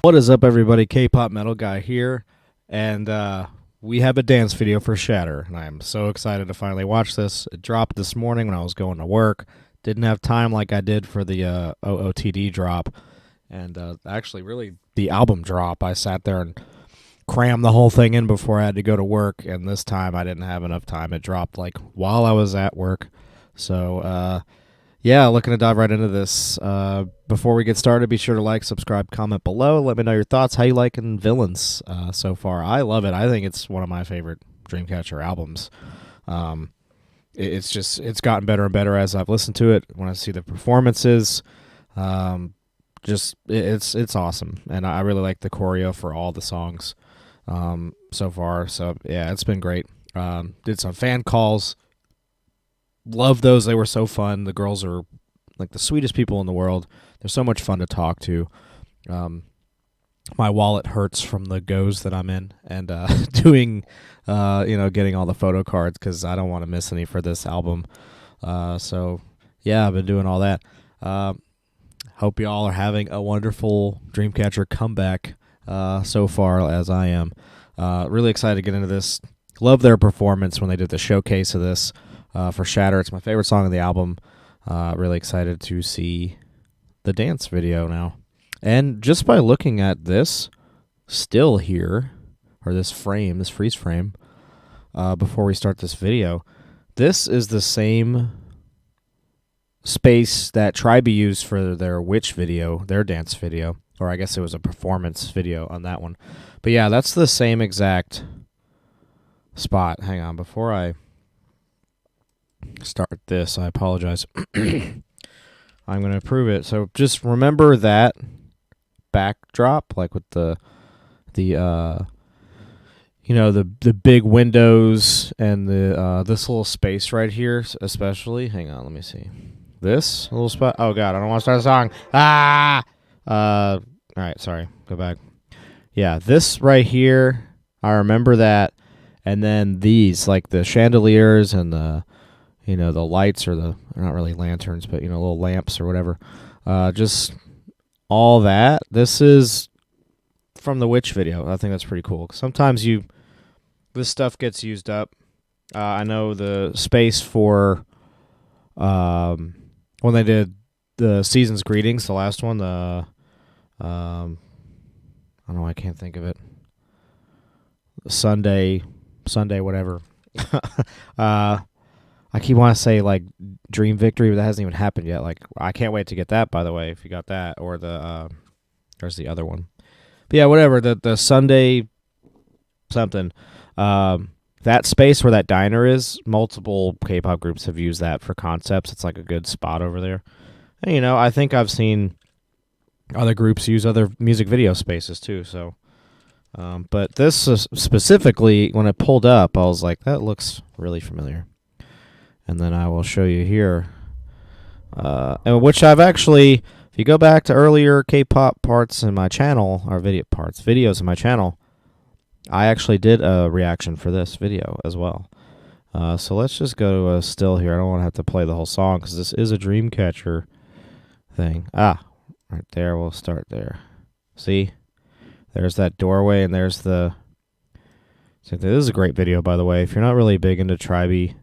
What is up, everybody? K-pop metal guy here, and we have a dance video for Shatter, and I am so excited to finally watch this. It dropped this morning when I was going to work. Didn't have time like I did for the OOTD drop, and actually, really, the album drop. I sat there and crammed the whole thing in before I had to go to work, and this time I didn't have enough time. It dropped like while I was at work, so yeah, looking to dive right into this. Before we get started, be sure to like, subscribe, comment below. Let me know your thoughts. How you liking Villains so far? I love it. I think it's one of my favorite Dreamcatcher albums. It's gotten better and better as I've listened to it. When I see the performances, it's awesome, and I really like the choreo for all the songs so far. So yeah, it's been great. Did some fan calls. Love those. They were so fun. The girls are like the sweetest people in the world. They're so much fun to talk to. My wallet hurts from the goes that I'm in and doing, getting all the photo cards because I don't want to miss any for this album. So, yeah, I've been doing all that. Hope y'all are having a wonderful Dreamcatcher comeback so far, as I am. Really excited to get into this. Love their performance when they did the showcase of this. For Shatter. It's my favorite song of the album. Really excited to see the dance video now. And just by looking at this still here, or this frame, this freeze frame, before we start this video, this is the same space that Tribe used for their Witch video, their dance video. Or I guess it was a performance video on that one. But yeah, that's the same exact spot. Hang on, before I start this, I apologize. I'm going to prove it. So just remember that backdrop, like with the big windows and the this little space right here, especially. Hang on, let me see. This little spot. Oh God, I don't want to start a song. All right, sorry. Go back. Yeah, this right here. I remember that, and then these, like the chandeliers and the lights, or they're not really lanterns, but, little lamps or whatever. Just all that. This is from the Witch video. I think that's pretty cool. Sometimes this stuff gets used up. I know the space for when they did the Season's Greetings, the last one, I don't know, I can't think of it. Sunday, whatever. I keep wanting to say, like, Dream Victory, but that hasn't even happened yet. Like, I can't wait to get that, by the way, if you got that. Or there's the other one. But yeah, whatever. The Sunday something. That space where that diner is, multiple K-pop groups have used that for concepts. It's like a good spot over there. And, I think I've seen other groups use other music video spaces, too. So, but this specifically, when it pulled up, I was like, that looks really familiar. And then I will show you here, which I've actually, if you go back to earlier K-pop parts in my channel, or videos in my channel, I actually did a reaction for this video as well. So let's just go to a still here. I don't want to have to play the whole song because this is a Dreamcatcher thing. Right there. We'll start there. See? There's that doorway, and there's the... So this is a great video, by the way. If you're not really big into Tribe, do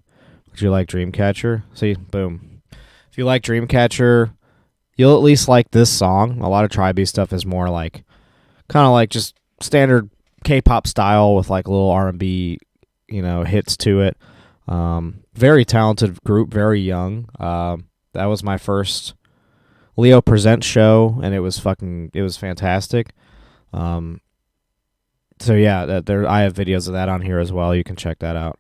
you like Dreamcatcher? See, boom. If you like Dreamcatcher, you'll at least like this song. A lot of Tribe stuff is more like, kind of like just standard K-pop style with like little R&B, hits to it. Very talented group, very young. That was my first Leo Present show, and it was fantastic. So yeah, I have videos of that on here as well. You can check that out.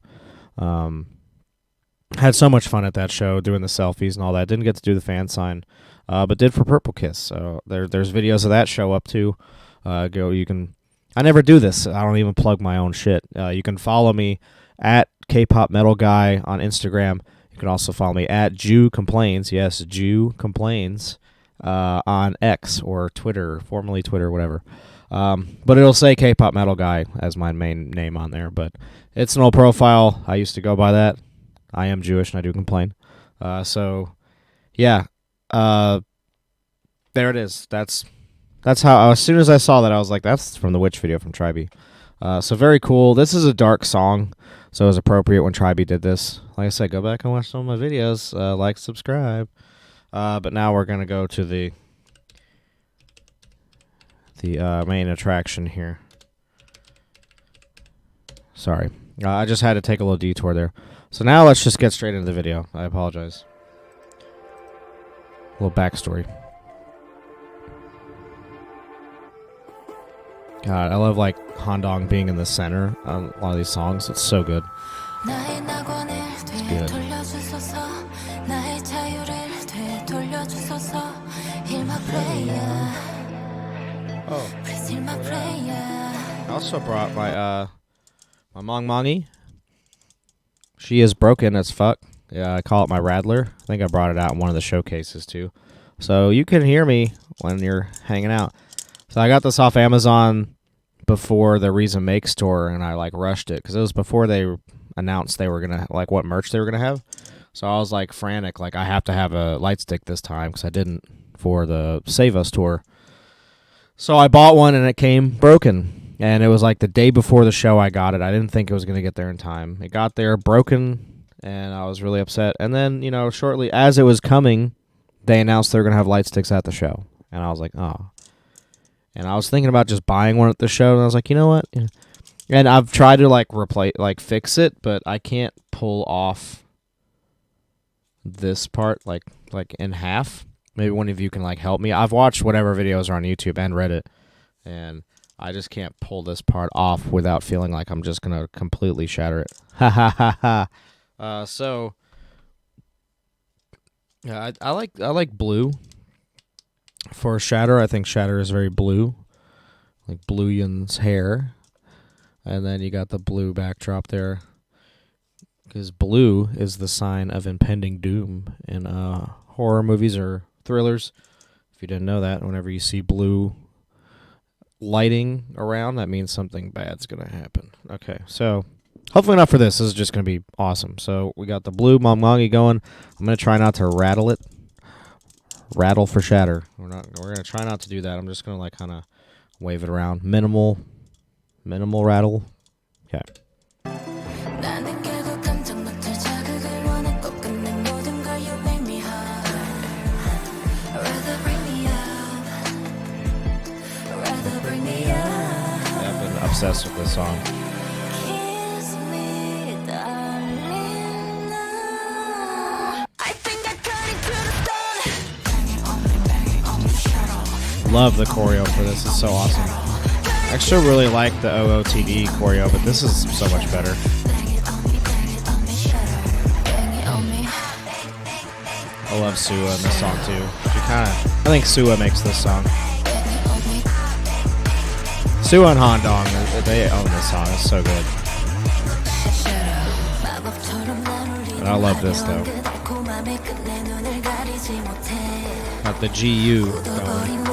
Had so much fun at that show doing the selfies and all that. Didn't get to do the fan sign, but did for Purple Kiss. So there's videos of that show up too. You can. I never do this. I don't even plug my own shit. You can follow me at K-pop Metal Guy on Instagram. You can also follow me at Jew Complains. Yes, Jew Complains on X or Twitter, formerly Twitter, whatever. But it'll say K-pop Metal Guy as my main name on there. But it's an old profile. I used to go by that. I am Jewish and I do complain. So, yeah. There it is. That's That's how. As soon as I saw that, I was like, "That's from the Witch video from Tribe." So very cool. This is a dark song, so it was appropriate when Tribe did this. Like I said, go back and watch some of my videos. Like, subscribe. But now we're gonna go to the main attraction here. Sorry, I just had to take a little detour there. So now let's just get straight into the video. I apologize. A little backstory. God, I love like Handong being in the center on a lot of these songs. It's so good. It's good. Oh. I also brought my my Mongmongi. She is broken as fuck. Yeah, I call it my Rattler. I think I brought it out in one of the showcases too. So you can hear me when you're hanging out. So I got this off Amazon before the Reason Make store, and I like rushed it because it was before they announced they were gonna like what merch they were gonna have. So I was like frantic, like I have to have a Lightstick this time because I didn't for the Save Us tour. So I bought one and it came broken, and it was like the day before the show I got it. I didn't think it was gonna get there in time. It got there broken, and I was really upset. And then shortly as it was coming, they announced they were gonna have Lightsticks at the show, and I was like, oh. And I was thinking about just buying one at the show, and I was like, you know what? Yeah. And I've tried to like fix it, but I can't pull off this part like in half. Maybe one of you can like help me. I've watched whatever videos are on YouTube and Reddit, and I just can't pull this part off without feeling like I'm just gonna completely shatter it. Ha ha ha ha. So yeah, I like blue. For Shatter, I think Shatter is very blue, like Blue Yun's hair, and then you got the blue backdrop there, because blue is the sign of impending doom in horror movies or thrillers. If you didn't know that, whenever you see blue lighting around, that means something bad's gonna happen. Okay, so hopefully not for this. This is just gonna be awesome. So we got the blue Mongmongi going. I'm gonna try not to rattle it. Rattle for Shatter. We're gonna try not to do that. I'm just gonna like kind of wave it around. Minimal rattle. Okay. I've been obsessed with this song. Love the choreo for this. It's so awesome. I actually really like the OOTD choreo, but this is so much better. I love Sua in this song too. I think Sua makes this song. Sua and Handong, they own this song. It's so good. And I love this though. Got the GU going.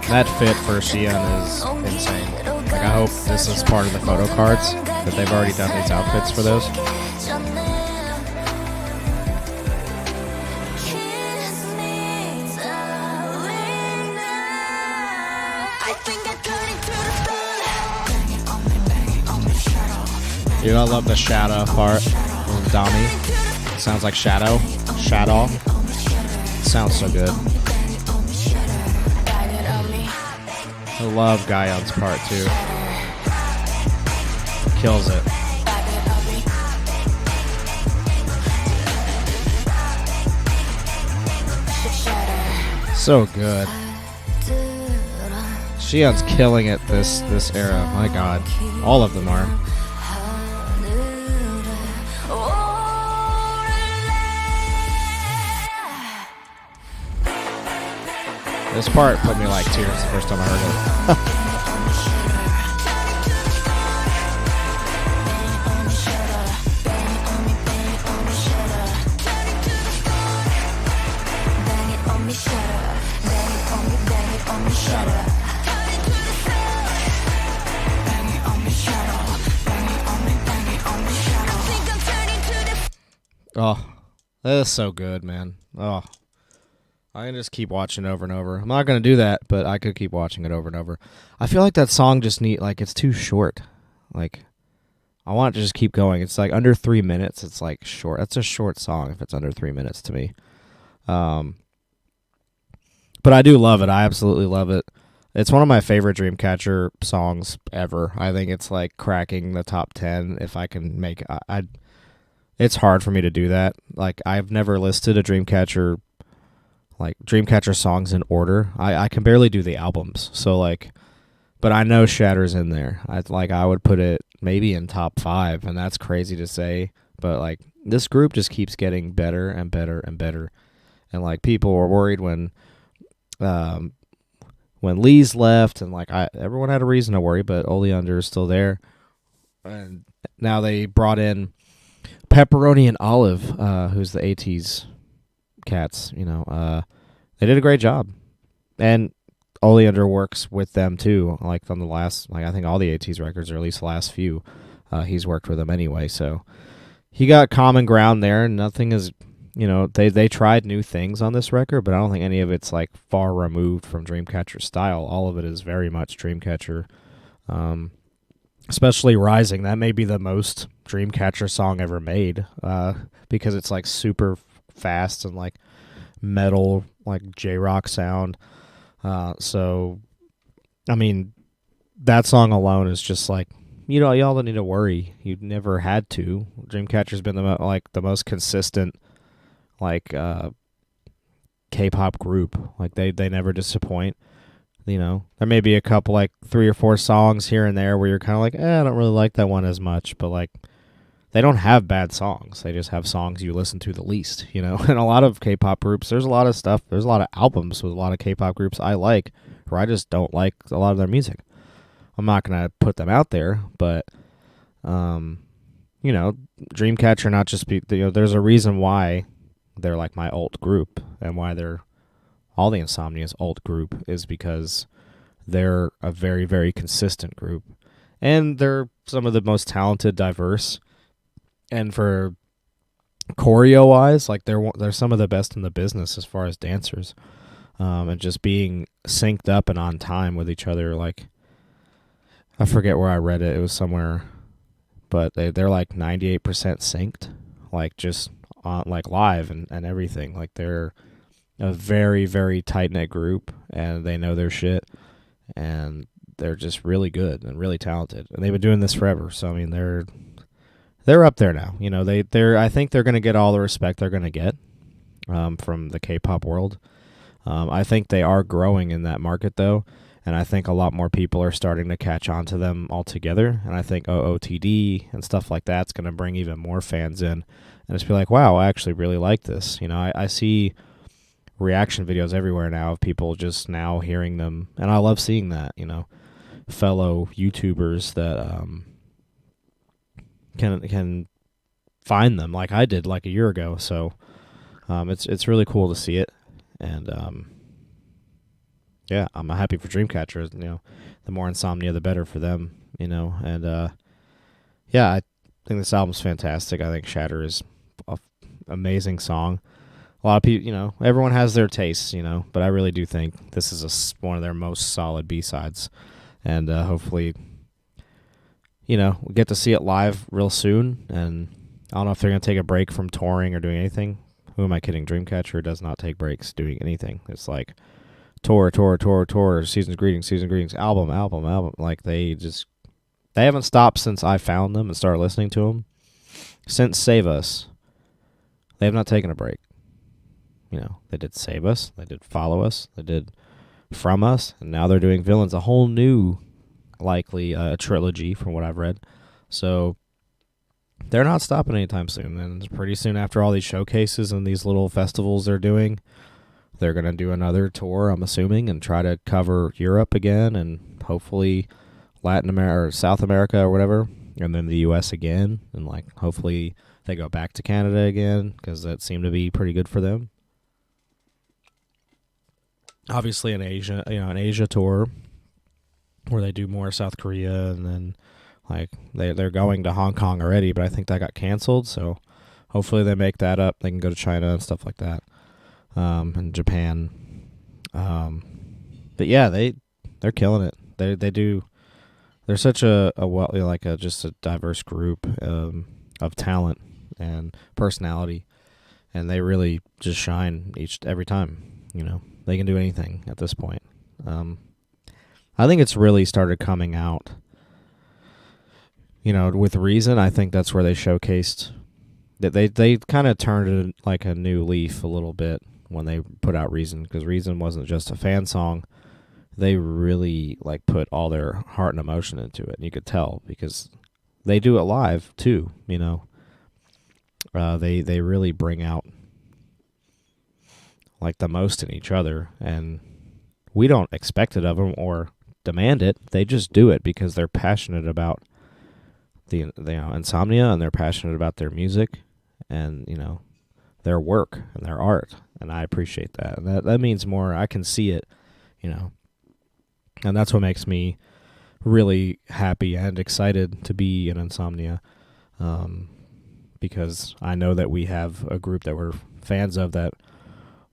That fit for Xian is insane. Like, I hope this is part of the photo cards, that they've already done these outfits for those. Dude, I love the shadow part from Dami. It sounds like shadow. Shadow. It sounds so good. I love Guyon's part too. Kills it. So good. Xian's killing it this era. My god. All of them are. This part put me like tears the first time I heard it. Oh, that is so good, man. Oh, I can just keep watching over and over. I'm not gonna do that, but I could keep watching it over and over. I feel like that song just it's too short. Like I want it to just keep going. It's like under 3 minutes. It's like short. That's a short song if it's under 3 minutes to me. Um, but I do love it. I absolutely love it. It's one of my favorite Dreamcatcher songs ever. I think it's like cracking the top 10 if I can make it's hard for me to do that. Like I've never listed a Dreamcatcher songs in order. I can barely do the albums. So like but I know Shatter's in there. I would put it maybe in top 5 and that's crazy to say, but like this group just keeps getting better and better and better. And like people were worried um when Lee's left, and like everyone had a reason to worry, but Oleander is still there. And now they brought in Pepperoni and Olive, who's the AT's cats. They did a great job, and Oleander works with them too. Like on the last, I think all the AT's records, or at least the last few, he's worked with them anyway. So he got common ground there, and nothing is. They tried new things on this record, but I don't think any of it's like far removed from Dreamcatcher style. All of it is very much Dreamcatcher, especially Rising. That may be the most Dreamcatcher song ever made, because it's like super fast and like metal, like J-rock sound. So, I mean, that song alone is just like, y'all don't need to worry. You never had to. Dreamcatcher's been the most consistent K-pop group. Like they never disappoint. There may be a couple like 3 or 4 songs here and there where you're kind of like, I don't really like that one as much, but like they don't have bad songs. They just have songs you listen to the least, And a lot of K-pop groups, there's a lot of stuff, there's a lot of albums with a lot of K-pop groups I like, where I just don't like a lot of their music. I'm not going to put them out there, but Dreamcatcher not just there's a reason why they're like my alt group, and why they're all the Insomnia's alt group is because they're a very, very consistent group, and they're some of the most talented, diverse, and for choreo wise, like they're some of the best in the business as far as dancers, and just being synced up and on time with each other. Like I forget where I read it; it was somewhere, but they're like 98% synced, like just like live and everything. Like they're a very, very tight-knit group, and they know their shit, and they're just really good and really talented, and they've been doing this forever. So I mean, they're up there now. I think they're going to get all the respect they're going to get from the K-pop world. I think they are growing in that market though, and I think a lot more people are starting to catch on to them altogether, and I think OOTD and stuff like that's going to bring even more fans in. And just be like, wow, I actually really like this. I see reaction videos everywhere now of people just now hearing them, and I love seeing that. Fellow YouTubers that can find them like I did like a year ago. So it's really cool to see it, and yeah, I'm happy for Dreamcatcher. The more Insomnia, the better for them. And yeah, I think this album's fantastic. I think Shatter is an amazing song. A lot of people, everyone has their tastes, but I really do think this is one of their most solid B-sides. And hopefully, we'll get to see it live real soon. And I don't know if they're going to take a break from touring or doing anything. Who am I kidding? Dreamcatcher does not take breaks doing anything. It's like tour, season's greetings, album. Like they haven't stopped since I found them and started listening to them. Since Save Us, they have not taken a break. They did Save Us, they did Follow Us, they did From Us, and now they're doing Villains, a whole new, likely, trilogy from what I've read. So they're not stopping anytime soon. And pretty soon after all these showcases and these little festivals they're doing, they're going to do another tour, I'm assuming, and try to cover Europe again, and hopefully Latin America or South America or whatever, and then the U.S. again, and like hopefully they go back to Canada again, because that seemed to be pretty good for them. Obviously an Asia tour where they do more South Korea, and then like they're going to Hong Kong already, but I think that got canceled, so Hopefully they make that up. They can go to China and stuff like that, and Japan. But yeah, they're killing it. They do. They're such a well, like a just a diverse group of talent and personality, and they really just shine every time. They can do anything at this point. I think it's really started coming out. With Reason, I think that's where they showcased that they kind of turned it like a new leaf a little bit when they put out Reason, because Reason wasn't just a fan song. They really like put all their heart and emotion into it, and you could tell because they do it live too. They really bring out like the most in each other, and we don't expect it of them or demand it. They just do it because they're passionate about the insomnia, and they're passionate about their music, and their work and their art, and I appreciate that. And that means more. I can see it, and that's what makes me really happy and excited to be in Insomnia, because I know that we have a group that we're fans of that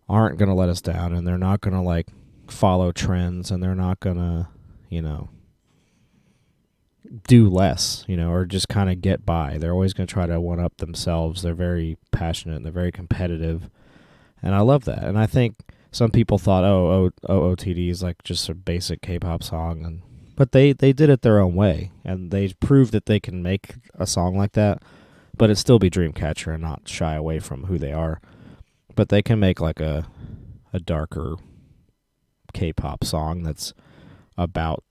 aren't going to let us down, and they're not going to like follow trends, and they're not going to, do less, or just kind of get by. They're always going to try to one-up themselves. They're very passionate, and they're very competitive, and I love that. And I think some people thought, OOTD is like just a basic K-pop song, but they did it their own way, and they proved that they can make a song like that, but it still be Dreamcatcher and not shy away from who they are. But they can make like a darker K-pop song that's about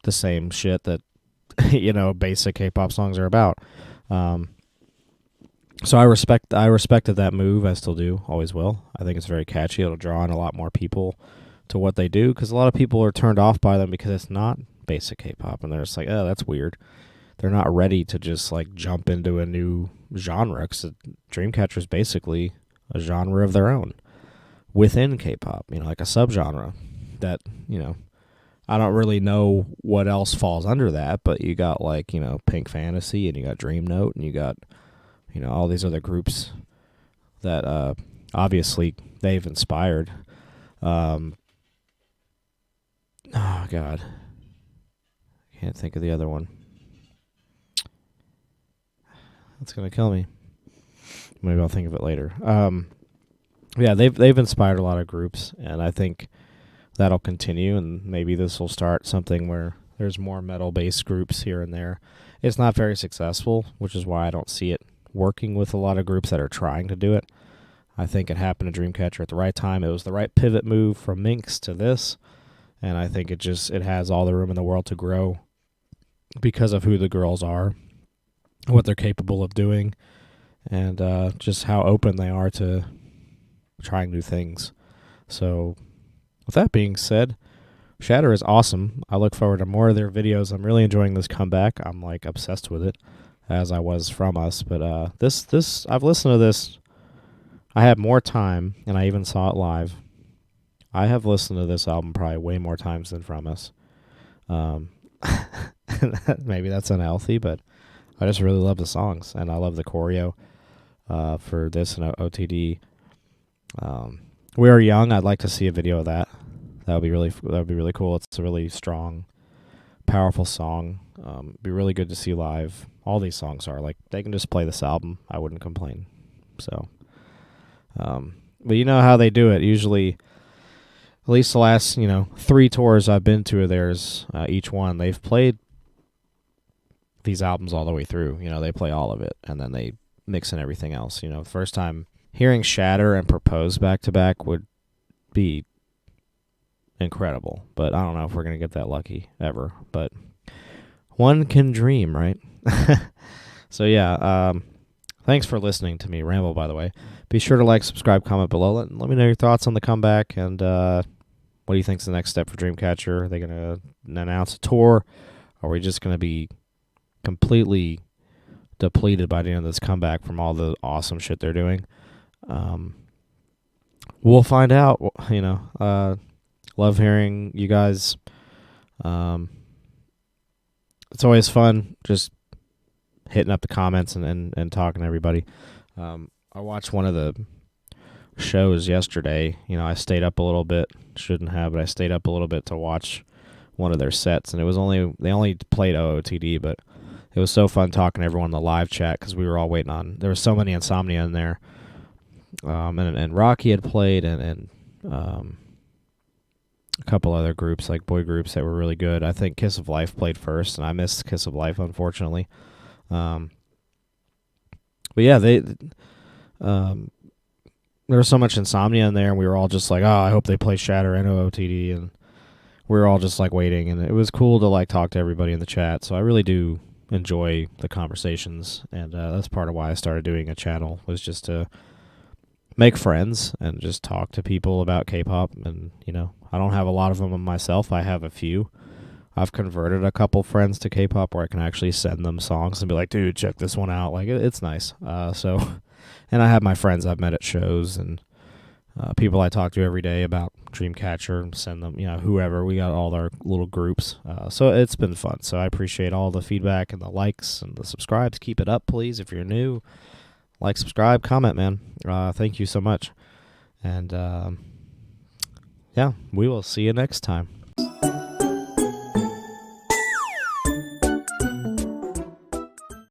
the same shit that basic K-pop songs are about. So I respected that move. I still do, always will. I think it's very catchy. It'll draw in a lot more people to what they do, because a lot of people are turned off by them because it's not basic K-pop, and they're just like, oh, that's weird. They're not ready to just like jump into a new genre, because Dreamcatcher is basically a genre of their own within K-pop, like a subgenre that, I don't really know what else falls under that, but you got like, Pink Fantasy, and you got Dream Note, and you got, all these other groups that obviously they've inspired. Oh, God. I can't think of the other one. That's going to kill me. Maybe I'll think of it later. Yeah, they've inspired a lot of groups, and I think that'll continue, and maybe this will start something where there's more metal-based groups here and there. It's not very successful, which is why I don't see it working with a lot of groups that are trying to do it. I think it happened to Dreamcatcher at the right time. It was the right pivot move from Minx to this, and I think it has all the room in the world to grow because of who the girls are, what they're capable of doing, and just how open they are to trying new things. So with that being said, Shatter is awesome. I look forward to more of their videos. I'm really enjoying this comeback. I'm like obsessed with it, as I was from Us. But this I've listened to this. I had more time, and I even saw it live. I have listened to this album probably way more times than From Us. Maybe that's unhealthy, but I just really love the songs, and I love the choreo for this and OTD. We Are Young. I'd like to see a video of that. That would be really cool. It's a really strong, powerful song. Be really good to see live. All these songs are like, they can just play this album. I wouldn't complain. So, but you know how they do it. Usually, at least the last 3 tours I've been to of theirs, each one they've played these albums all the way through. They play all of it, and then they mix in everything else. First time hearing Shatter and Propose back to back would be incredible, but I don't know if we're gonna get that lucky ever. But one can dream, right? So yeah, thanks for listening to me ramble. By the way, be sure to like, subscribe, comment below. Let me know your thoughts on the comeback, and what do you think's the next step for Dreamcatcher? Are they gonna announce a tour? Or are we just gonna be completely depleted by the end of this comeback from all the awesome shit they're doing? We'll find out. Love hearing you guys. It's always fun just hitting up the comments and talking to everybody. I watched one of the shows yesterday. I stayed up a little bit. Shouldn't have, but I stayed up a little bit to watch one of their sets, and they only played OOTD, but it was so fun talking to everyone in the live chat because we were all waiting on. There was so many Insomnia in there, and Rocky had played, and a couple other groups, like boy groups, that were really good. I think Kiss of Life played first, and I missed Kiss of Life, unfortunately. But yeah, there was so much Insomnia in there, and we were all just like, oh, I hope they play Shatter and OOTD, and we were all just like waiting, and it was cool to like talk to everybody in the chat. So I really do enjoy the conversations, and that's part of why I started doing a channel, was just to make friends and just talk to people about K-pop. And I don't have a lot of them myself. I have a few. I've converted a couple friends to K-pop where I can actually send them songs and be like, dude, check this one out. Like, it's nice. And I have my friends I've met at shows, and people I talk to every day about Dreamcatcher, and send them, whoever. We got all our little groups. So it's been fun. So I appreciate all the feedback and the likes and the subscribes. Keep it up, please. If you're new, like, subscribe, comment, man. Thank you so much. And yeah, we will see you next time.